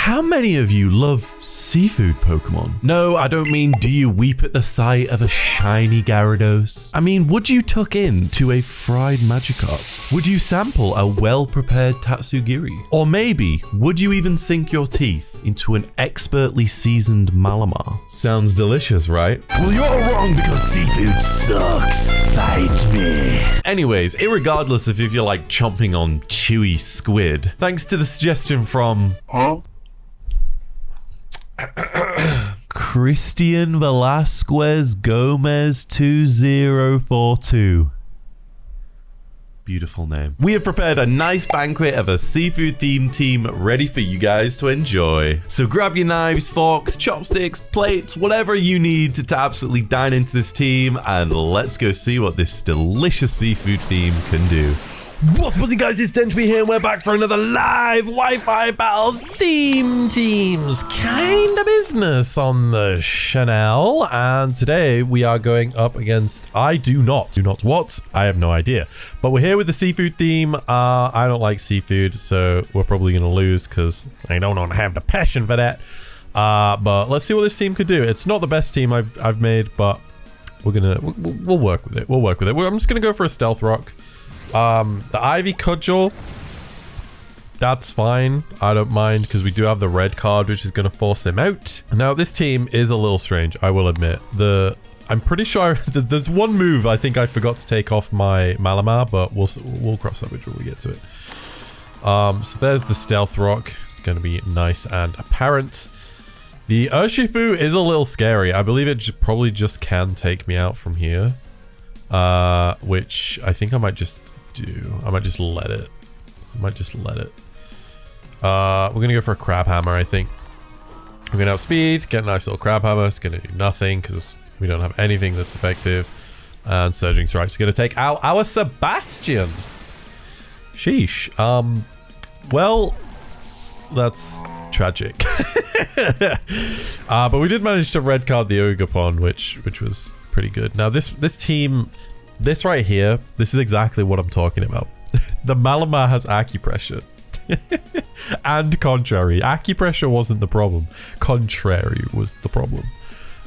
How many of you love seafood Pokemon? No, I don't mean do you weep at the sight of a shiny Gyarados? I mean, would you tuck in to a fried Magikarp? Would you sample a well-prepared Tatsugiri? Or maybe, would you even sink your teeth into an expertly seasoned Malamar? Sounds delicious, right? Well, you're wrong because seafood sucks. Fight me. Anyways, irregardless of if you're like chomping on chewy squid, thanks to the suggestion from... Christian Velasquez Gomez 2042. Beautiful name. We have prepared a nice banquet of a seafood themed team ready for you guys to enjoy. So grab your knives, forks, chopsticks, plates, whatever you need to absolutely dine into this team, and let's go see what this delicious seafood theme can do. What's up, guys? It's Dench here, and we're back for another live Wi-Fi Battle theme teams kind of business on the channel. And today we are going up against I do not what? I have no idea. But we're here with the seafood theme. I don't like seafood, so we're probably going to lose because I don't have the passion for that. But let's see what this team could do. It's not the best team I've made, but we'll work with it. We'll work with it. I'm just going to go for a Stealth Rock. The Ivy Cudgel, that's fine. I don't mind because we do have the red card, which is going to force him out. Now, this team is a little strange, I will admit. I'm pretty sure there's one move I think I forgot to take off my Malamar, but we'll cross that bridge when we get to it. So there's the Stealth Rock. It's going to be nice and apparent. The Urshifu is a little scary. I believe it probably just can take me out from here. Which I think I might just do. I might just let it. We're gonna go for a Crab Hammer, I think. We're gonna outspeed, get a nice little Crab Hammer. It's gonna do nothing because we don't have anything that's effective. And Surging Strike's gonna take out our Sebastian. Sheesh. Well, that's tragic. But we did manage to red card the Ogerpon, which was pretty good. Now this team, this right here, this is exactly what I'm talking about. The Malamar has Acupressure. And Contrary. Acupressure wasn't the problem. Contrary was the problem.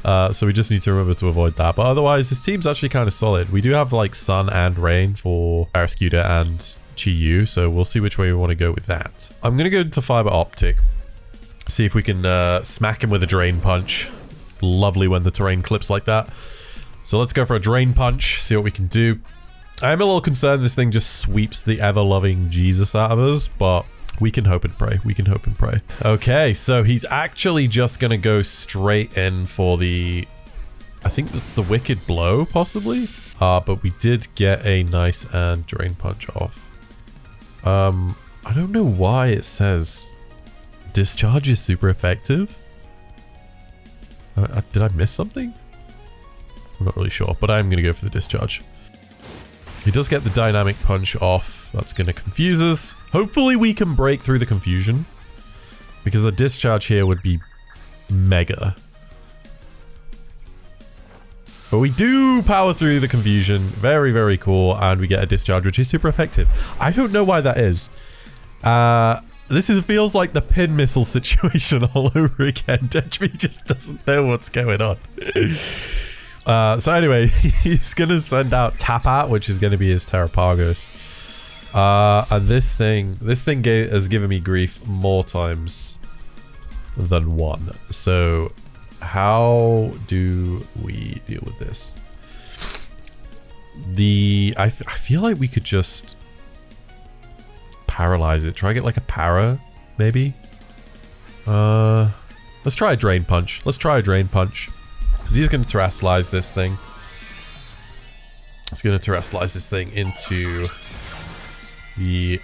So we just need to remember to avoid that. But otherwise, this team's actually kind of solid. We do have like Sun and Rain for Barrascuda and Chi-Yu, so we'll see which way we want to go with that. I'm going to go into Fiber Optic. See if we can smack him with a Drain Punch. Lovely when the terrain clips like that. So let's go for a Drain Punch, see what we can do. I'm a little concerned this thing just sweeps the ever-loving Jesus out of us, but we can hope and pray. Okay, so he's actually just going to go straight in for the... I think that's the Wicked Blow, possibly? But we did get a nice and Drain Punch off. I don't know why it says Discharge is super effective. Did I miss something? I'm not really sure, but I'm going to go for the Discharge. He does get the Dynamic Punch off. That's going to confuse us. Hopefully we can break through the confusion, because a Discharge here would be mega. But we do power through the confusion. Very, very cool. And we get a Discharge, which is super effective. I don't know why that is. Feels like the pin missile situation all over again. Dench just doesn't know what's going on. So anyway, he's going to send out Tapat, which is going to be his Terrapagos. And this thing has given me grief more times than one. So how do we deal with this? I feel like we could just paralyze it. Try to get like a para, maybe. Let's try a Drain Punch. Because he's going to Terrasilize this thing. He's going to Terrasilize this thing into the...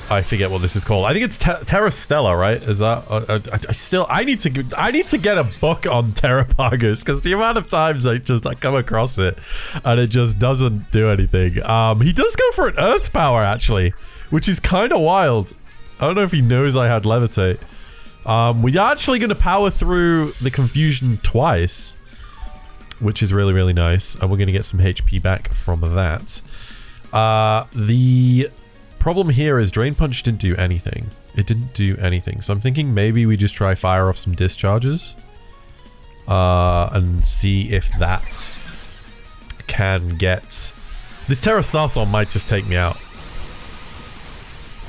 I forget what this is called. I think it's Terra Stella, right? Is that... I need to get a book on Terrapagos, because the amount of times I come across it and it just doesn't do anything. He does go for an Earth Power, actually, which is kind of wild. I don't know if he knows I had Levitate. We're actually going to power through the confusion twice, which is really, really nice. And we're going to get some HP back from that. The problem here is Drain Punch didn't do anything. It didn't do anything. So I'm thinking maybe we just try fire off some discharges. And see if that can get... This Terra Starstorm might just take me out.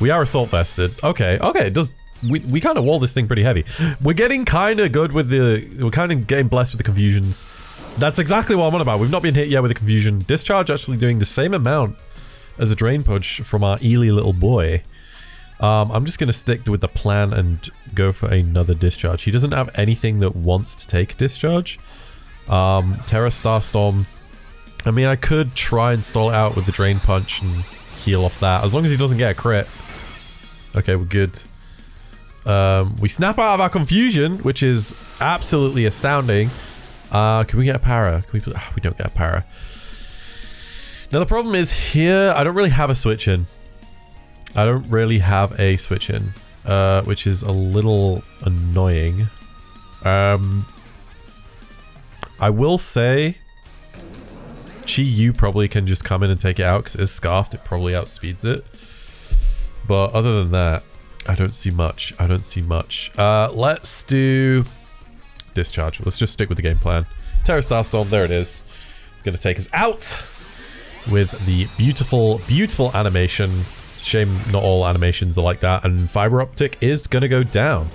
We are assault vested. Okay, it does... We kind of wall this thing pretty heavy. We're getting kind of good with the... We're kind of getting blessed with the confusions. That's exactly what I'm on about. We've not been hit yet with the confusion. Discharge actually doing the same amount as a drain punch from our Ely little boy. I'm just going to stick with the plan and go for another discharge. He doesn't have anything that wants to take discharge. Terra Starstorm. I mean, I could try and stall it out with the drain punch and heal off that. As long as he doesn't get a crit. Okay, we're good. We snap out of our confusion, which is absolutely astounding. Can we get a para? Can we? We don't get a para. Now the problem is here, I don't really have a switch in. Which is a little annoying. I will say Chi Yu probably can just come in and take it out because it's scarfed. It probably outspeeds it. But other than that, I don't see much. Let's do discharge. Let's just stick with the game plan. Terra Starstorm, there it is. It's going to take us out with the beautiful, beautiful animation. Shame not all animations are like that. And Fiber Optic is going to go down.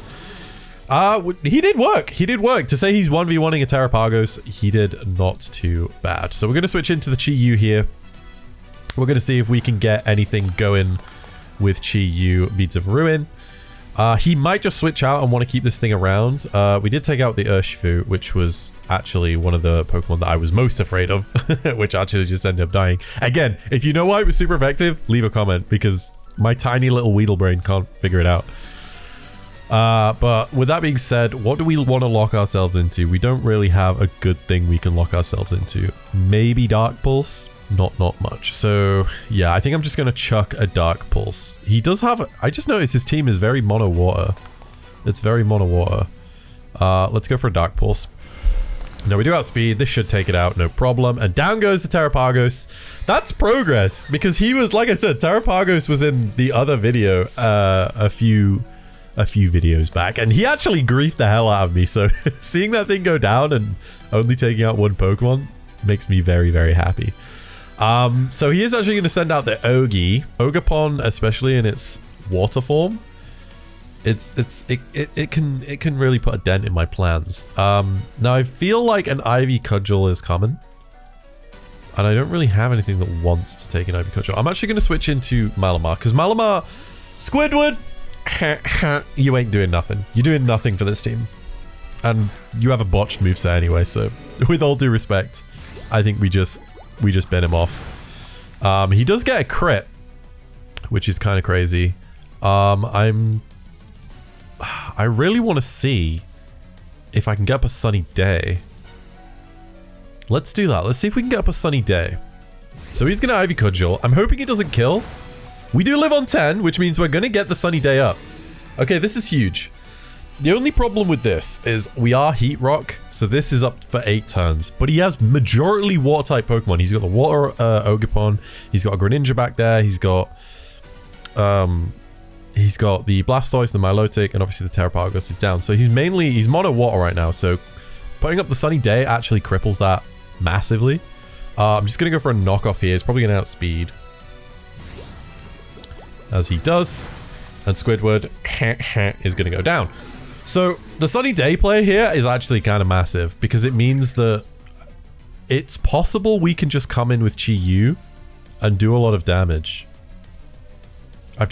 He did work. To say he's 1v1ing a Terrapagos, he did not too bad. So we're going to switch into the Chi Yu here. We're going to see if we can get anything going with Chi Yu Beads of Ruin. He might just switch out and want to keep this thing around. We did take out the Urshifu, which was actually one of the Pokemon that I was most afraid of, which actually just ended up dying. Again, if you know why it was super effective, leave a comment, because my tiny little Weedle brain can't figure it out. But with that being said, what do we want to lock ourselves into? We don't really have a good thing we can lock ourselves into. Maybe Dark Pulse? Not much. So yeah, I think I'm just going to chuck a Dark Pulse. He does have... I just noticed his team is very mono water. It's very mono water. Let's go for a Dark Pulse. No, we do outspeed. This should take it out, no problem. And down goes the Terrapagos. That's progress, because he was, like I said, Terrapagos was in the other video a few videos back, and he actually griefed the hell out of me. So seeing that thing go down and only taking out one Pokemon makes me very, very happy. So he is actually going to send out the Ogi. Ogapon, especially in its water form, it can really put a dent in my plans. Now I feel like an Ivy Cudgel is coming, and I don't really have anything that wants to take an Ivy Cudgel. I'm actually going to switch into Malamar, because Malamar, Squidward, you ain't doing nothing. You're doing nothing for this team, and you have a botched moveset anyway. So with all due respect, I think we just bent him off. He does get a crit, which is kind of crazy. I really want to see if I can get up a Sunny Day. Let's do that. Let's see if we can get up a Sunny Day. So he's going to Ivy Cudgel. I'm hoping it doesn't kill. We do live on 10, which means we're going to get the Sunny Day up. Okay, this is huge. The only problem with this is we are Heat Rock, so this is up for 8 turns. But he has majority Water-type Pokemon. He's got the Water Ogapon. He's got a Greninja back there. He's got the Blastoise, the Milotic, and obviously the Terrapagos is down. So he's mono water right now. So putting up the Sunny Day actually cripples that massively. I'm just going to go for a knockoff here. He's probably going to outspeed, as he does. And Squidward is going to go down. So the Sunny Day play here is actually kind of massive, because it means that it's possible we can just come in with Chi Yu and do a lot of damage. I'm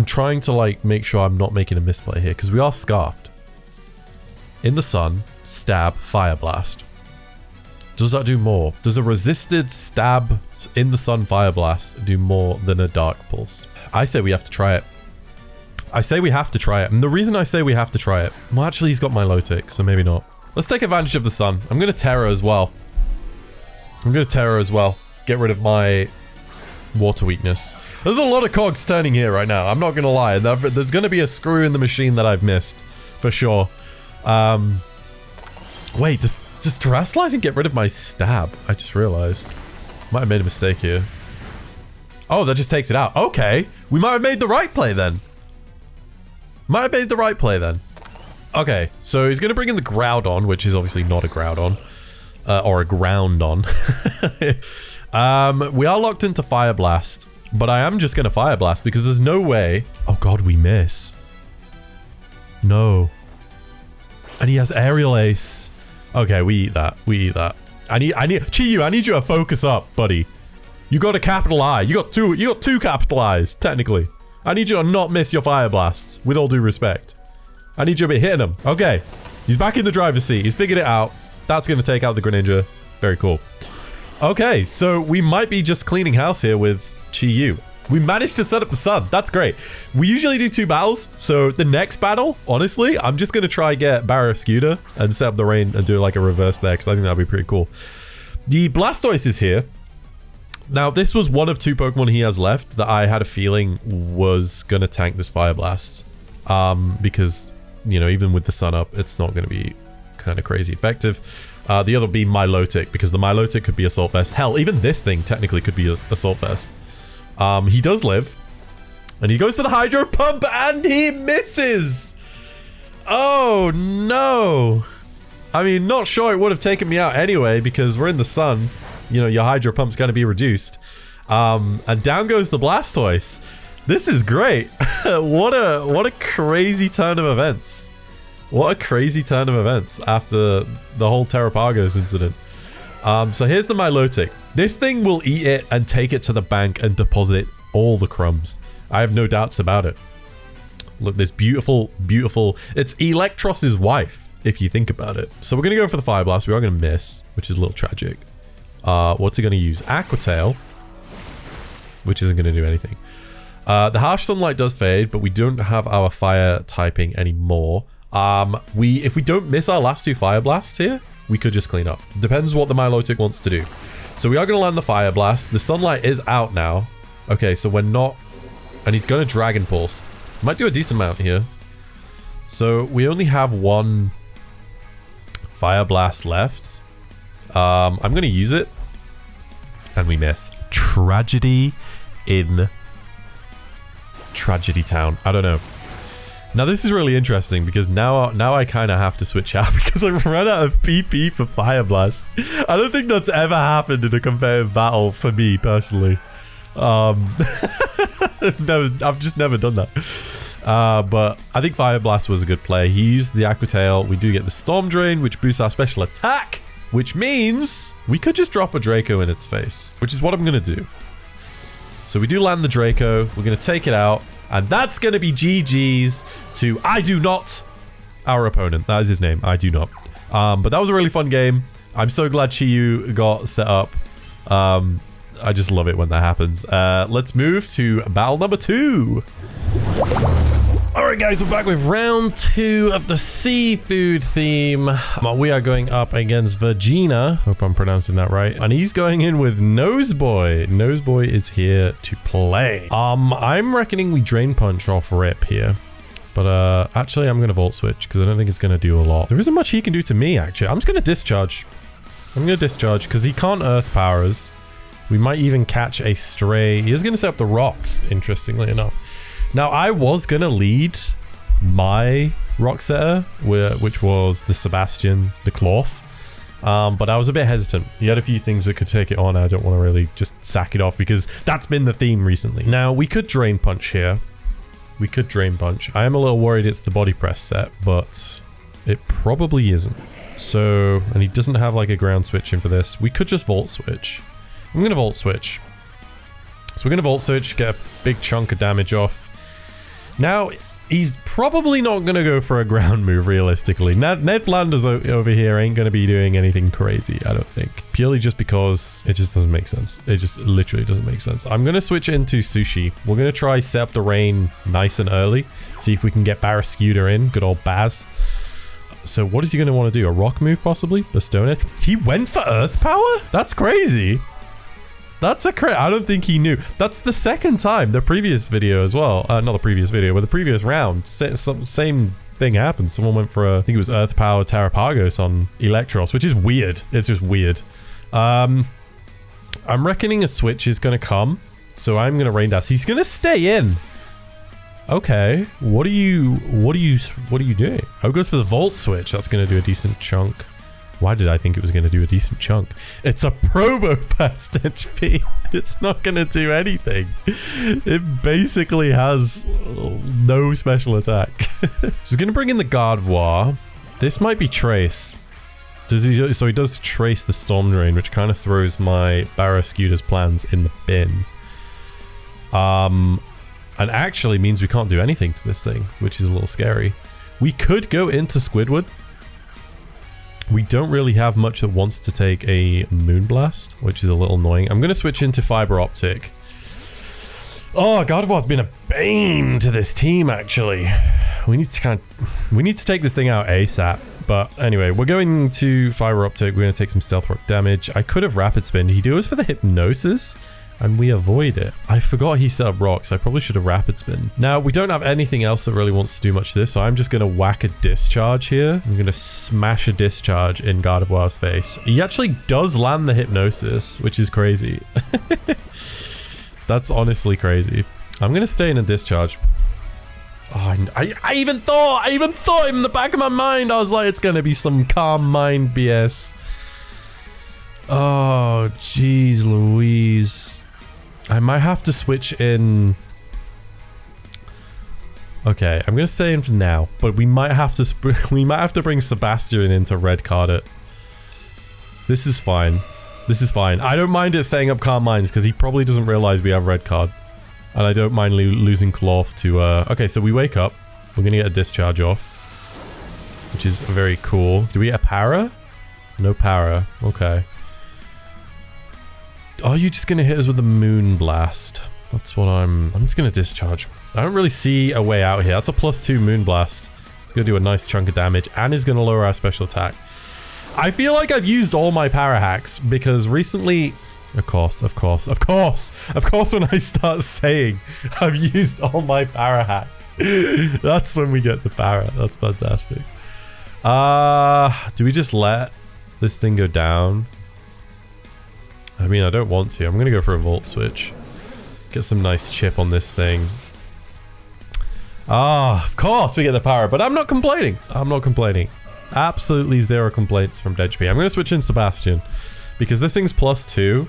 trying to like make sure I'm not making a misplay here, because we are scarfed. In the sun, stab, fire blast. Does that do more? Does a resisted stab in the sun fire blast do more than a Dark Pulse? I say we have to try it. And the reason I say we have to try it, well, actually he's got Milotic, so maybe not. Let's take advantage of the sun. I'm going to Terra as well. Get rid of my water weakness. There's a lot of cogs turning here right now. I'm not going to lie. There's going to be a screw in the machine that I've missed, for sure. Wait, does Terrastalizing get rid of my stab? I just realized. Might have made a mistake here. Oh, that just takes it out. Okay. We might have made the right play then. Might have made the right play then. Okay, so he's going to bring in the Groudon, which is obviously not a Groudon. Or a Groundon. We are locked into Fire Blast. But I am just going to Fire Blast because there's no way... Oh god, we miss. No. And he has Aerial Ace. Okay, we eat that. We eat that. I need Chi-Yu, I need you to focus up, buddy. You got a capital I. You got two capital I's, technically. I need you to not miss your Fire Blasts, with all due respect. I need you to be hitting him. Okay. He's back in the driver's seat. He's figured it out. That's going to take out the Greninja. Very cool. Okay, so we might be just cleaning house here with Chi-Yu. We managed to set up the sun. That's great. We usually do 2 battles. So the next battle, honestly, I'm just going to try get Barrascuda and set up the rain and do like a reverse there because I think that'd be pretty cool. The Blastoise is here. Now, this was one of 2 Pokemon he has left that I had a feeling was going to tank this Fire Blast. Because, you know, even with the sun up, it's not going to be kind of crazy effective. The other being Milotic, because the Milotic could be Assault Vest. Hell, even this thing technically could be Assault Vest. He does live. And he goes for the Hydro Pump and he misses! Oh, no! I mean, not sure it would have taken me out anyway, because we're in the sun. You know, your Hydro Pump's going to be reduced. And down goes the Blastoise. This is great. What a crazy turn of events. What a crazy turn of events after the whole Terrapagos incident. So here's the Milotic. This thing will eat it and take it to the bank and deposit all the crumbs. I have no doubts about it. Look, this beautiful, beautiful... It's Electros's wife, if you think about it. So we're going to go for the Fire Blast. We are going to miss, which is a little tragic. What's he going to use? Aqua Tail, which isn't going to do anything. The Harsh Sunlight does fade, but we don't have our Fire typing anymore. If we don't miss our last 2 Fire Blasts here, we could just clean up. Depends what the Milotic wants to do. So we are going to land the Fire Blast. The Sunlight is out now. Okay, so we're not... And he's going to Dragon Pulse. Might do a decent amount here. So we only have 1 Fire Blast left. I'm going to use it. And we miss. Tragedy in Tragedy Town. I don't know. Now this is really interesting because now I kind of have to switch out because I've run out of PP for Fire Blast. I don't think that's ever happened in a competitive battle for me personally. I've just never done that. But I think Fire Blast was a good play. He used the Aqua Tail. We do get the Storm Drain, which boosts our special attack, which means we could just drop a Draco in its face, which is what I'm going to do. So we do land the Draco. We're going to take it out. And that's going to be GG's to I Do Not, our opponent. That is his name, I Do Not. But that was a really fun game. I'm so glad Chi-Yu got set up. I just love it when that happens. Let's move to battle number 2. Alright guys, we're back with round 2 of the seafood theme. We are going up against Virginia. Hope I'm pronouncing that right. And he's going in with Noseboy. Noseboy is here to play. I'm reckoning we Drain Punch off rip here. But actually I'm going to Volt Switch because I don't think it's going to do a lot. There isn't much he can do to me actually. I'm just going to Discharge. I'm going to Discharge because he can't Earth Power us. We might even catch a Stray. He is going to set up the rocks, interestingly enough. Now, I was going to lead my Rock Setter, which was the Sebastian, the Cloth. But I was a bit hesitant. He had a few things that could take it on. I don't want to really just sack it off because that's been the theme recently. Now, we could Drain Punch here. We could Drain Punch. I am a little worried it's the Body Press set, but it probably isn't. So, and he doesn't have like a ground switch in for this. We could just Volt Switch. I'm going to Volt Switch. So we're going to Volt Switch, get a big chunk of damage off. Now, he's probably not going to go for a ground move, realistically. Ned Flanders over here ain't going to be doing anything crazy, I don't think. Purely just because it just doesn't make sense. It just literally doesn't make sense. I'm going to switch into Sushi. We're going to try set up the rain nice and early. See if we can get Barrascuda in. Good old Baz. So what is he going to want to do? A rock move, possibly? A Stone Edge? He went for Earth Power? That's crazy. That's a I don't think he knew. That's the second time. The previous video as well. Not the previous video, but the previous round. Same thing happened. Someone went for I think it was Earth Power Terrapagos on Electros, which is weird. It's just weird. I'm reckoning a switch is going to come. So I'm going to Rain Dance. He's going to stay in. Okay. What are you doing? Oh, it goes for the Volt Switch. That's going to do a decent chunk. Why did I think it was going to do a decent chunk? It's a Probo Pass Dench P. It's not going to do anything. It basically has no special attack. She's going to bring in the Gardevoir. This might be Trace. So he does Trace the Storm Drain, which kind of throws my Barrascuda's plans in the bin. And actually means we can't do anything to this thing, which is a little scary. We could go into Squidward. We don't really have much that wants to take a Moonblast, which is a little annoying. I'm going to switch into Fiber Optic. Oh, Gardevoir's been a bane to this team, actually. We need to take this thing out ASAP. But anyway, we're going to Fiber Optic. We're going to take some Stealth Rock damage. I could have Rapid Spin. He goes for the Hypnosis, and we avoid it. I forgot he set up rocks. I probably should have Rapid Spin. Now, we don't have anything else that really wants to do much to this, so I'm just going to whack a Discharge here. I'm going to smash a Discharge in Gardevoir's face. He actually does land the Hypnosis, which is crazy. That's honestly crazy. I'm going to stay in a Discharge. Oh, I even thought in the back of my mind, I was like, it's going to be some Calm Mind BS. Oh, jeez Louise. I might have to switch in. Okay, I'm gonna stay in for now, but we might have to bring Sebastian in to red card it. This is fine. This is fine. I don't mind it setting up Calm Minds because he probably doesn't realize we have red card, and I don't mind losing Cloth to. Okay, so we wake up. We're gonna get a Discharge off, which is very cool. Do we get a Para? No Para. Okay. Are you just going to hit us with a Moonblast? That's what I'm just going to Discharge. I don't really see a way out here. That's a +2 Moonblast. It's going to do a nice chunk of damage and is going to lower our special attack. I feel like I've used all my para hacks because recently... Of course when I start saying I've used all my para hacks. That's when we get the para. That's fantastic. Do we just let this thing go down? I mean, I don't want to. I'm going to go for a Volt Switch. Get some nice chip on this thing. Ah, of course we get the power, but I'm not complaining. I'm not complaining. Absolutely zero complaints from Dench P. I'm going to switch in Sebastian because this thing's +2. And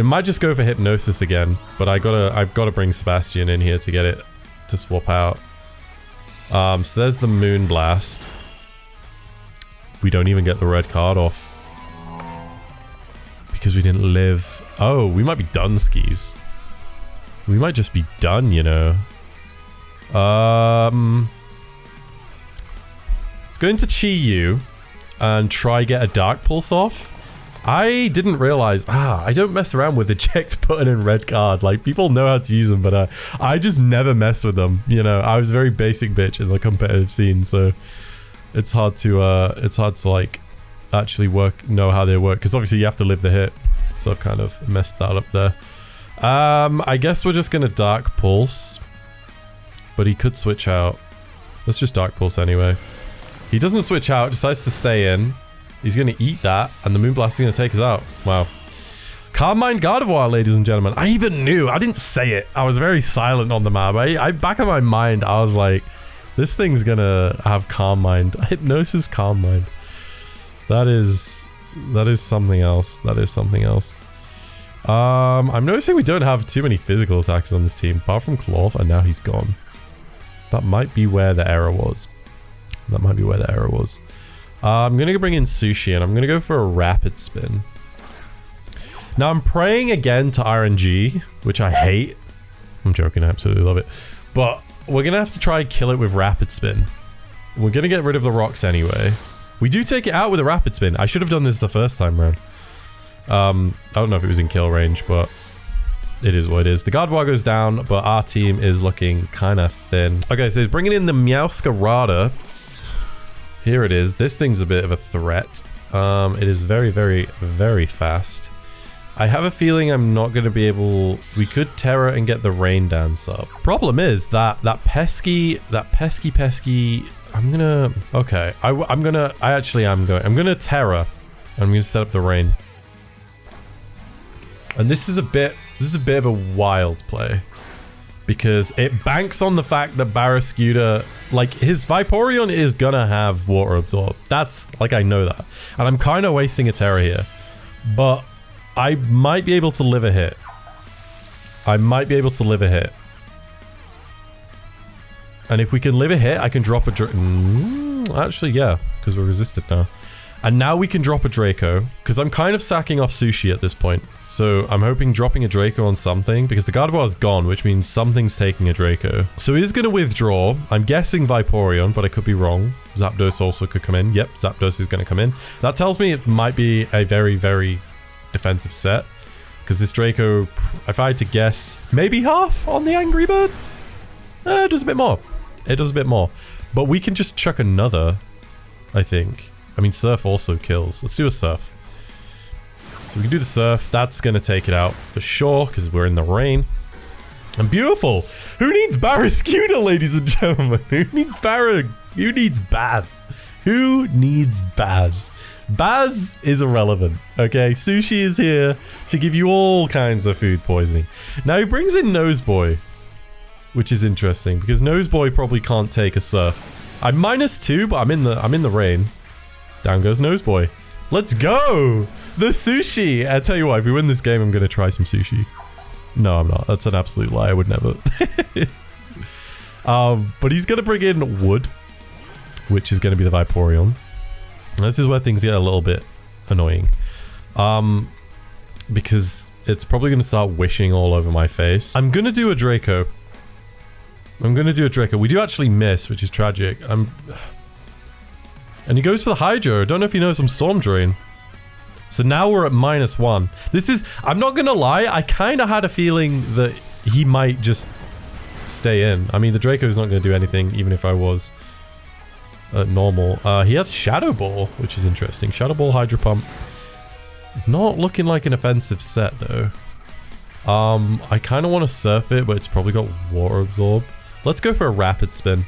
it might just go for Hypnosis again, but I've got to bring Sebastian in here to get it to swap out. So there's the Moonblast. We don't even get the red card off. Because we didn't live. Oh, we might be done, skis. We might just be done, you know. Let's go into Chi-Yu and try get a Dark Pulse off. I didn't realize. I don't mess around with eject button and red card. Like, people know how to use them, but I just never mess with them. You know, I was a very basic bitch in the competitive scene, so it's hard to like actually know how they work, because obviously you have to live the hit, so I've kind of messed that up there. I guess we're just gonna Dark Pulse, but he could switch out. Let's just Dark Pulse anyway. He doesn't switch out, decides to stay in. He's gonna eat that, and the Moonblast is gonna take us out. Wow. Calm Mind Gardevoir, ladies and gentlemen. I even knew. I didn't say it. I was very silent on the map. Back in my mind, I was like, this thing's gonna have Calm Mind. Hypnosis Calm Mind. That is something else. That is something else. I'm noticing we don't have too many physical attacks on this team, apart from Cloth, and now he's gone. That might be where the error was. That might be where the error was. I'm gonna bring in Sushi, and I'm gonna go for a Rapid Spin. Now I'm praying again to RNG, which I hate. I'm joking, I absolutely love it. But we're gonna have to try and kill it with Rapid Spin. We're gonna get rid of the rocks anyway. We do take it out with a Rapid Spin. I should have done this the first time round. I don't know if it was in kill range, but it is what it is. The Gardevoir goes down, but our team is looking kind of thin. Okay, so he's bringing in the Meowscarada. Here it is. This thing's a bit of a threat. It is very, very, very fast. I have a feeling I'm not going to be able... We could Terra and get the Rain Dance up. Problem is that pesky... I'm gonna... Okay. I'm gonna Terra. I'm gonna set up the Rain. And this is a bit of a wild play. because it banks on the fact that Barraskewda, like, his Vaporeon is gonna have Water Absorb. That's, like, I know that. And I'm kind of wasting a Terra here. But I might be able to live a hit. I might be able to live a hit. And if we can live a hit, I can drop a actually, yeah, because we're resisted now. And now we can drop a Draco, because I'm kind of sacking off Sushi at this point. So I'm hoping dropping a Draco on something, because the Gardevoir is gone, which means something's taking a Draco. So he's going to withdraw. I'm guessing Vaporeon, but I could be wrong. Zapdos also could come in. Yep, Zapdos is going to come in. That tells me it might be a very, very defensive set. Because this Draco, if I had to guess, maybe half on the Angry Bird? It does a bit more. It does a bit more. But we can just chuck another, I think. I mean, Surf also kills. Let's do a Surf. So we can do the Surf. That's going to take it out for sure, because we're in the rain. And beautiful. Who needs Barraskewda, ladies and gentlemen? Who needs Who needs Baz? Who needs Baz? Baz is irrelevant, okay? Sushi is here to give you all kinds of food poisoning. Now he brings in Noseboy, which is interesting because Noseboy probably can't take a Surf. I'm -2, but I'm in the rain. Down goes Noseboy. Let's go! The Sushi! I tell you what, if we win this game, I'm gonna try some sushi. No, I'm not. That's an absolute lie. I would never. But he's gonna bring in Wood, which is gonna be the Vaporeon. This is where things get a little bit annoying. Because it's probably going to start wishing all over my face. I'm going to do a Draco. We do actually miss, which is tragic. And he goes for the Hydro. I don't know if he knows I'm Storm Drain. So now we're at -1. This is... I'm not going to lie. I kind of had a feeling that he might just stay in. I mean, the Draco's not going to do anything, even if I was... normal. He has Shadow Ball, which is interesting. Shadow Ball, Hydro Pump. Not looking like an offensive set, though. I kind of want to Surf it, but it's probably got Water Absorb. Let's go for a Rapid Spin.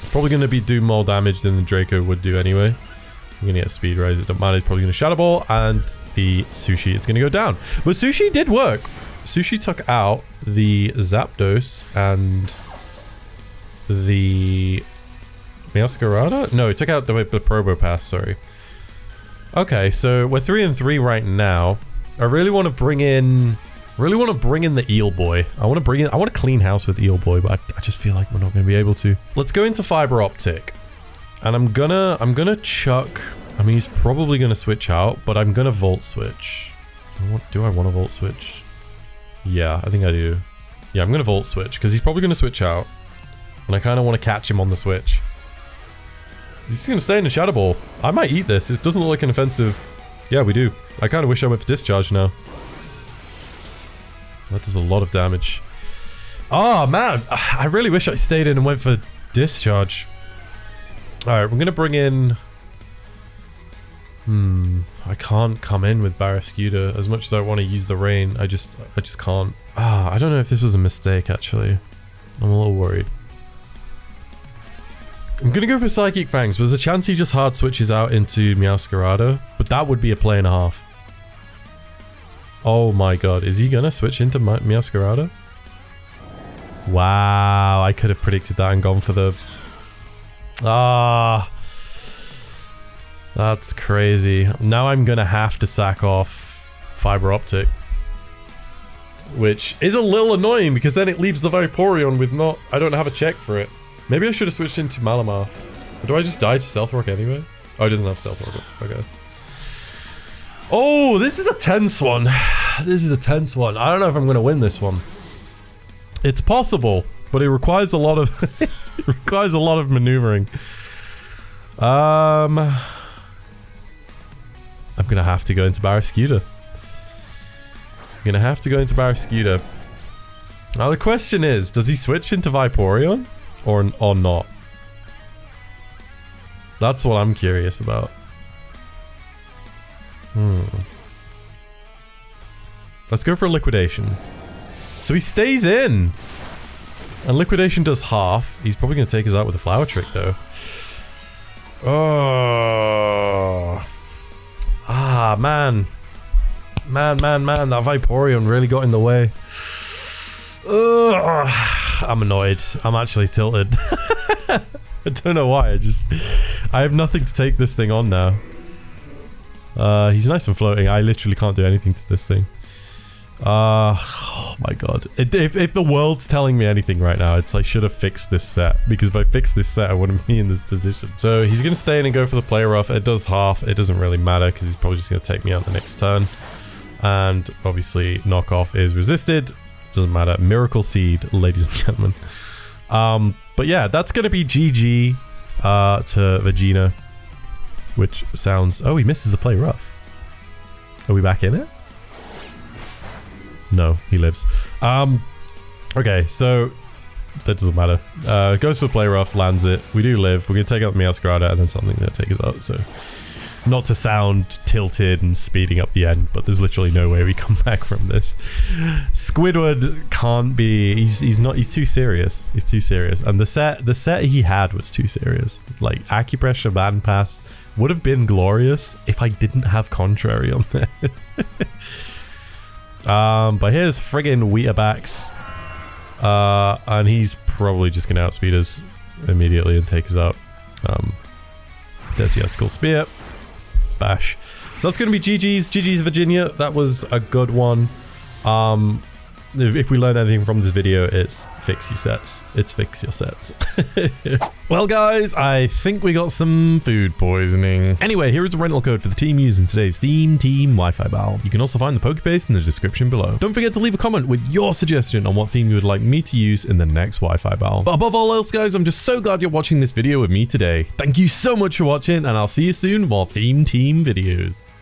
It's probably going to do more damage than the Draco would do anyway. I'm going to get Speed Rise. It doesn't matter. It's probably going to Shadow Ball, and the Sushi is going to go down. But Sushi did work. Sushi took out the Zapdos and the... Meowscarada? No, it took out the Probopass, sorry. Okay, so we're 3-3 right now. I really want to bring in... the Eel Boy. I want to clean house with Eel Boy, but I just feel like we're not going to be able to. Let's go into Fiber Optic. And I'm gonna chuck... I mean, he's probably gonna switch out, but I'm gonna Volt Switch. Do I want to Volt Switch? Yeah, I think I do. Yeah, I'm gonna Volt Switch, because he's probably gonna switch out. And I kind of want to catch him on the switch. He's just going to stay in the Shadow Ball. I might eat this. It doesn't look like an offensive... Yeah, we do. I kind of wish I went for Discharge now. That does a lot of damage. Oh, man. I really wish I stayed in and went for Discharge. Alright, we're going to bring in... I can't come in with Barraskewda. As much as I want to use the rain, I just can't. I don't know if this was a mistake, actually. I'm a little worried. I'm gonna go for Psychic Fangs, but there's a chance he just hard switches out into Meowscarada, but that would be a play and a half. Oh my god, is he gonna switch into Meowscarada? Wow, I could have predicted that and gone for the... That's crazy. Now I'm gonna have to sack off Fiber Optic. Which is a little annoying, because then it leaves the Vaporeon with not... I don't have a check for it. Maybe I should have switched into Malamar. Or do I just die to Stealth Rock anyway? Oh, it doesn't have Stealth Rock. Okay. Oh, this is a tense one. This is a tense one. I don't know if I'm going to win this one. It's possible, but it requires a lot of... it requires a lot of maneuvering. I'm going to have to go into Barraskewda. Now the question is, does he switch into Vaporeon? Or not? That's what I'm curious about. Let's go for Liquidation. So he stays in. And Liquidation does half. He's probably going to take us out with a Flower Trick, though. Oh. Man. That Vaporeon really got in the way. I'm annoyed. I'm actually tilted. I don't know why. I have nothing to take this thing on now. He's nice and floating. I literally can't do anything to this thing. Oh my god. If the world's telling me anything right now, it's I should have fixed this set. Because if I fix this set, I wouldn't be in this position. So he's going to stay in and go for the play rough. It does half. It doesn't really matter because he's probably just going to take me out the next turn. And obviously knockoff is resisted. Doesn't matter. Miracle Seed, ladies and gentlemen. But yeah, that's going to be GG to Vegeta. Which sounds... Oh, he misses the play rough. Are we back in it? No, he lives. Okay, so... That doesn't matter. Goes for the play rough, lands it. We do live. We're going to take out the Meowscarada and then something that take us out, so... Not to sound tilted and speeding up the end, but there's literally no way we come back from this. Squidward can't be... He's too serious. He's too serious. And the set he had was too serious. Like, Acupressure Band Pass would have been glorious if I didn't have Contrary on there. But here's friggin' Weetabix. And he's probably just going to outspeed us immediately and take us out. There's the Ethical Spear. Bash. So that's going to be GG's Virginia. That was a good one. If we learn anything from this video, it's fix your sets. It's fix your sets. Well, guys, I think we got some food poisoning. Anyway, here is the rental code for the team used in today's Team Wi-Fi Battle. You can also find the Pokebase in the description below. Don't forget to leave a comment with your suggestion on what theme you would like me to use in the next Wi-Fi Battle. But above all else, guys, I'm just so glad you're watching this video with me today. Thank you so much for watching, and I'll see you soon with more Team videos.